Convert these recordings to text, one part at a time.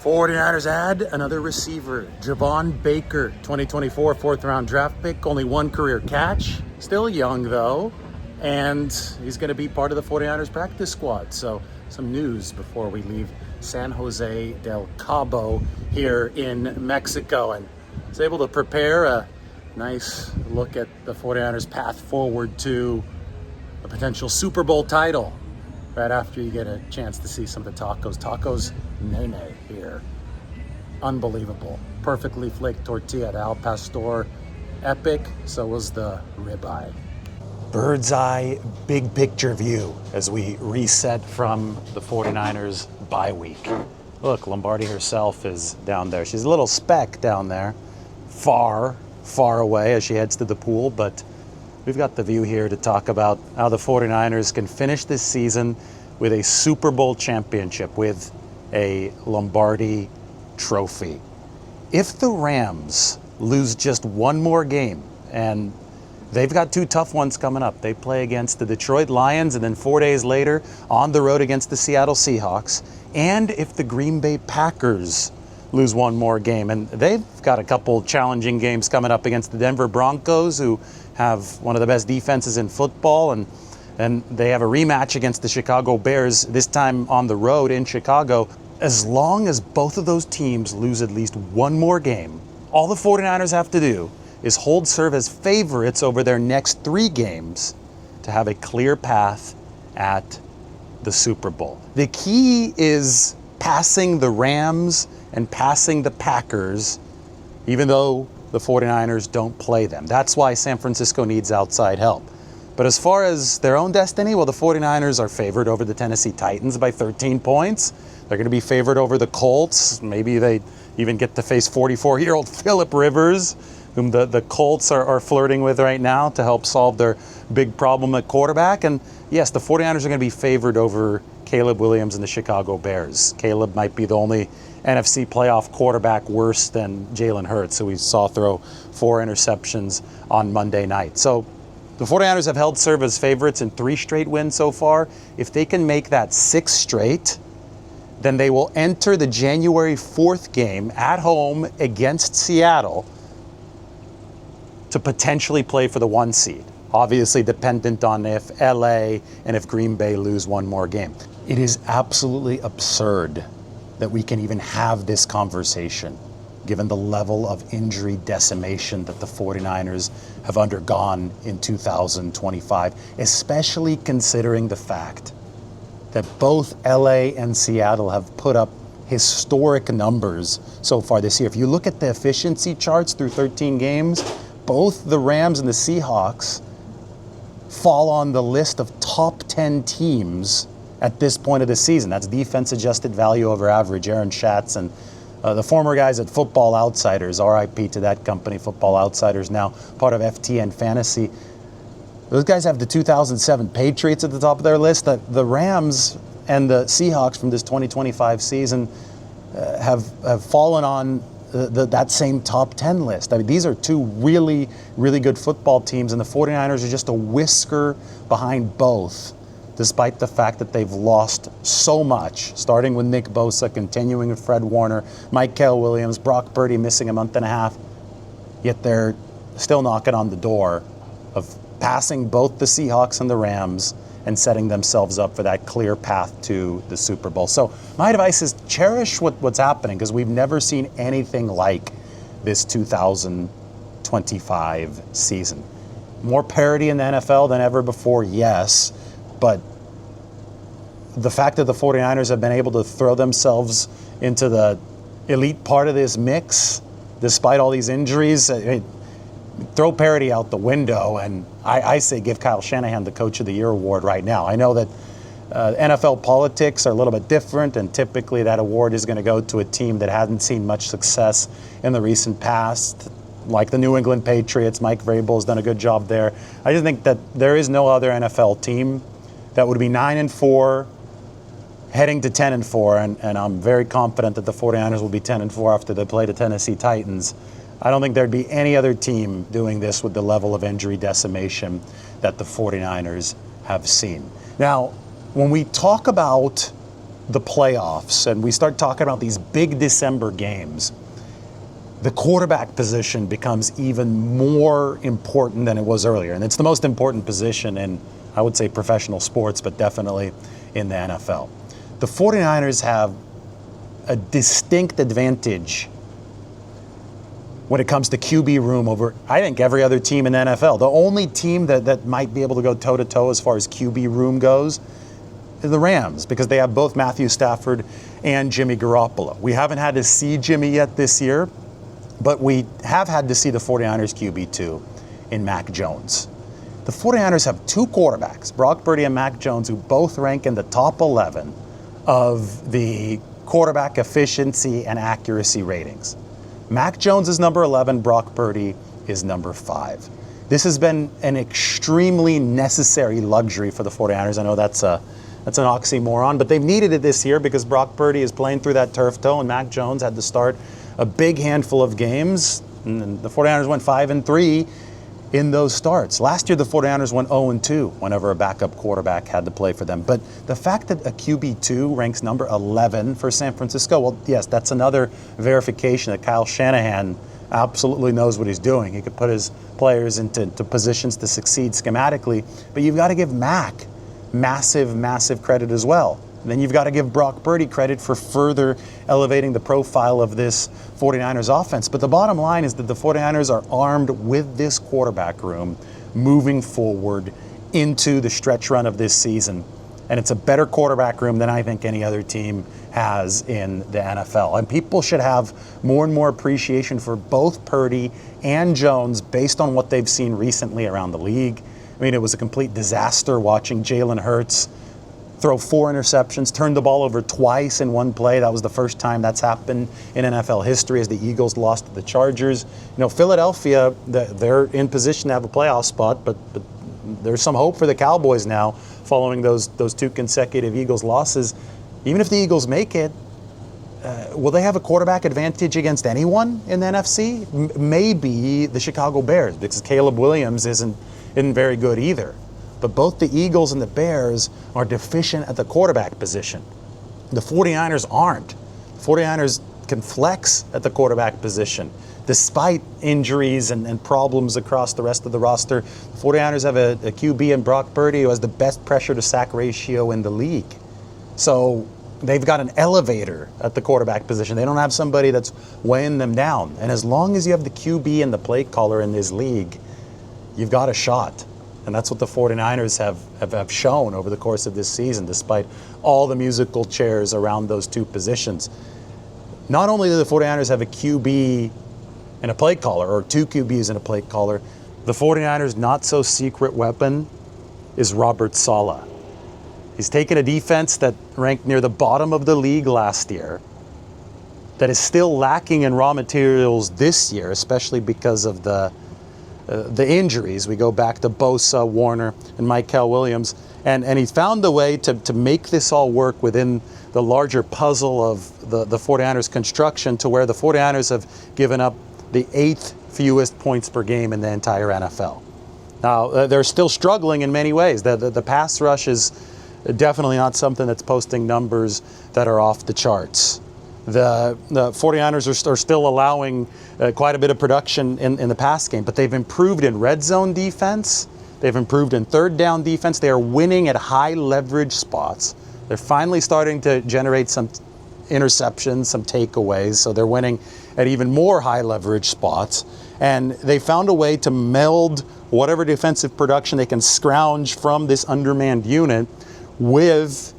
49ers add another receiver, Javon Baker, 2024 fourth-round draft pick, only one career catch, still young though, and he's going to be part of the 49ers practice squad. So some news before we leave San Jose del Cabo here in Mexico, and was able to prepare a nice look at the 49ers path forward to a potential Super Bowl title. Right after you get a chance to see some of the tacos nene here. Unbelievable. Perfectly flaked tortilla at Al Pastor. Epic. So was the ribeye. Bird's eye, big picture view as we reset from the 49ers bye week. Look, Lombardi herself is down there. She's a little speck down there, far away as she heads to the pool, but we've got the view here to talk about how the 49ers can finish this season with a Super Bowl championship, with a Lombardi trophy. If the Rams lose just one more game, and they've got two tough ones coming up. They play against the Detroit Lions and then 4 days later on the road against the Seattle Seahawks. And if the Green Bay Packers lose one more game, and they've got a couple challenging games coming up against the Denver Broncos, who have one of the best defenses in football, and they have a rematch against the Chicago Bears, this time on the road in Chicago. As long as both of those teams lose at least one more game, all the 49ers have to do is serve as favorites over their next three games to have a clear path at the Super Bowl. The key is passing the Rams and passing the Packers, even though the 49ers don't play them. That's why San Francisco needs outside help. But as far as their own destiny, well, the 49ers are favored over the Tennessee Titans by 13 points. They're going to be favored over the Colts. Maybe they even get to face 44-year-old Phillip Rivers, whom the Colts are flirting with right now to help solve their big problem at quarterback. And yes, the 49ers are going to be favored over Caleb Williams and the Chicago Bears. Caleb might be the only NFC playoff quarterback worse than Jalen Hurts, who we saw throw 4 interceptions on Monday night. So the 49ers have held serve as favorites in 3 straight wins so far. If they can make that 6 straight, then they will enter the January 4th game at home against Seattle to potentially play for the 1 seed. Obviously dependent on if LA and if Green Bay lose one more game. It is absolutely absurd that we can even have this conversation, given the level of injury decimation that the 49ers have undergone in 2025, especially considering the fact that both LA and Seattle have put up historic numbers so far this year. If you look at the efficiency charts through 13 games, both the Rams and the Seahawks fall on the list of top 10 teams at this point of the season. That's defense adjusted value over average. Aaron Schatz and the former guys at Football Outsiders, RIP to that company, Football Outsiders, now part of FTN Fantasy. Those guys have the 2007 Patriots at the top of their list. The Rams and the Seahawks from this 2025 season have fallen on that same top 10 list. I mean, these are two really, really good football teams, and the 49ers are just a whisker behind both, despite the fact that they've lost so much, starting with Nick Bosa, continuing with Fred Warner, Micah Williams, Brock Purdy missing a month and a half, yet they're still knocking on the door of passing both the Seahawks and the Rams and setting themselves up for that clear path to the Super Bowl. So my advice is cherish what's happening, because we've never seen anything like this 2025 season. More parity in the NFL than ever before, yes, but the fact that the 49ers have been able to throw themselves into the elite part of this mix, despite all these injuries, throw parity out the window, and I say give Kyle Shanahan the Coach of the Year award right now. I know that NFL politics are a little bit different, and typically that award is going to go to a team that hasn't seen much success in the recent past, like the New England Patriots. Mike Vrabel has done a good job there. I just think that there is no other NFL team that would be 9-4, heading to 10-4, and I'm very confident that the 49ers will be 10-4 after they play the Tennessee Titans. I don't think there'd be any other team doing this with the level of injury decimation that the 49ers have seen. Now, when we talk about the playoffs and we start talking about these big December games, the quarterback position becomes even more important than it was earlier. And it's the most important position in, I would say, professional sports, but definitely in the NFL. The 49ers have a distinct advantage when it comes to QB room over, I think, every other team in the NFL. The only team that might be able to go toe-to-toe as far as QB room goes is the Rams, because they have both Matthew Stafford and Jimmy Garoppolo. We haven't had to see Jimmy yet this year, but we have had to see the 49ers QB2 in Mac Jones. The 49ers have two quarterbacks, Brock Purdy and Mac Jones, who both rank in the top 11 of the quarterback efficiency and accuracy ratings. Mac Jones is number 11, Brock Purdy is number 5. This has been an extremely necessary luxury for the 49ers. I know that's an oxymoron, but they've needed it this year because Brock Purdy is playing through that turf toe and Mac Jones had to start a big handful of games. And the 49ers went 5-3 in those starts. Last year, the 49ers went 0-2 whenever a backup quarterback had to play for them. But the fact that a QB2 ranks number 11 for San Francisco, well, yes, that's another verification that Kyle Shanahan absolutely knows what he's doing. He could put his players into positions to succeed schematically, but you've got to give Mac massive credit as well. And then you've got to give Brock Purdy credit for further elevating the profile of this 49ers offense. But the bottom line is that the 49ers are armed with this quarterback room moving forward into the stretch run of this season. And it's a better quarterback room than I think any other team has in the NFL. And people should have more and more appreciation for both Purdy and Jones based on what they've seen recently around the league. I mean, it was a complete disaster watching Jalen Hurts throw 4 interceptions, turned the ball over twice in one play. That was the first time that's happened in NFL history as the Eagles lost to the Chargers. You know, Philadelphia, they're in position to have a playoff spot, but there's some hope for the Cowboys now following those 2 consecutive Eagles losses. Even if the Eagles make it, will they have a quarterback advantage against anyone in the NFC? Maybe the Chicago Bears, because Caleb Williams isn't very good either. But both the Eagles and the Bears are deficient at the quarterback position. The 49ers aren't. The 49ers can flex at the quarterback position. Despite injuries and problems across the rest of the roster, the 49ers have a QB in Brock Purdy who has the best pressure to sack ratio in the league. So they've got an elevator at the quarterback position. They don't have somebody that's weighing them down. And as long as you have the QB and the play caller in this league, you've got a shot. And that's what the 49ers have shown over the course of this season, despite all the musical chairs around those 2 positions. Not only do the 49ers have a QB and a play caller, or 2 QBs and a play caller, the 49ers' not-so-secret weapon is Robert Saleh. He's taken a defense that ranked near the bottom of the league last year, that is still lacking in raw materials this year, especially because of the injuries. We go back to Bosa, Warner, and Michael Williams. And he's found a way to make this all work within the larger puzzle of the 49ers construction, to where the 49ers have given up the 8th fewest points per game in the entire NFL. Now, they're still struggling in many ways. The pass rush is definitely not something that's posting numbers that are off the charts. The 49ers are still allowing quite a bit of production in the pass game, but they've improved in red zone defense. They've improved in third down defense. They are winning at high leverage spots. They're finally starting to generate some interceptions, some takeaways, so they're winning at even more high leverage spots. And they found a way to meld whatever defensive production they can scrounge from this undermanned unit with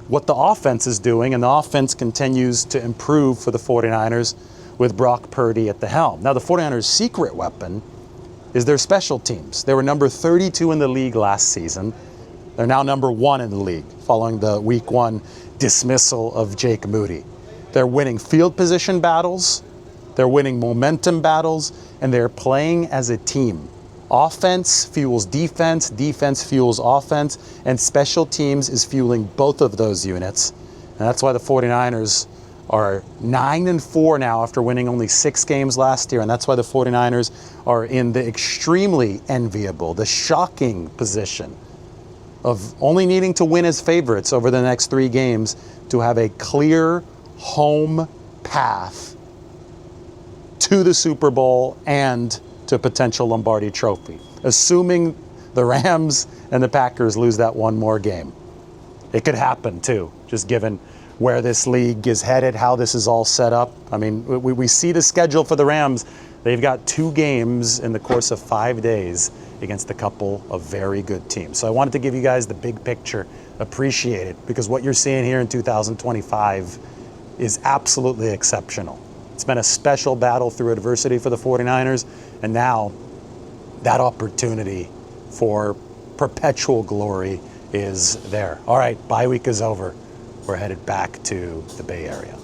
what the offense is doing, and the offense continues to improve for the 49ers with Brock Purdy at the helm. Now, the 49ers' secret weapon is their special teams. They were number 32 in the league last season. They're now number 1 in the league following the Week 1 dismissal of Jake Moody. They're winning field position battles, they're winning momentum battles, and they're playing as a team. Offense fuels defense, defense fuels offense, and special teams is fueling both of those units. And that's why the 49ers are 9-4 now after winning only 6 games last year. And that's why the 49ers are in the extremely enviable, the shocking position of only needing to win as favorites over the next 3 games to have a clear home path to the Super Bowl and to potential Lombardi trophy, assuming the Rams and the Packers lose that one more game. It could happen too, just given where this league is headed, how this is all set up. I mean, we see the schedule for the Rams. They've got 2 games in the course of 5 days against a couple of very good teams. So I wanted to give you guys the big picture, appreciate it, because what you're seeing here in 2025 is absolutely exceptional. It's been a special battle through adversity for the 49ers, and now that opportunity for perpetual glory is there. All right, bye week is over. We're headed back to the Bay Area.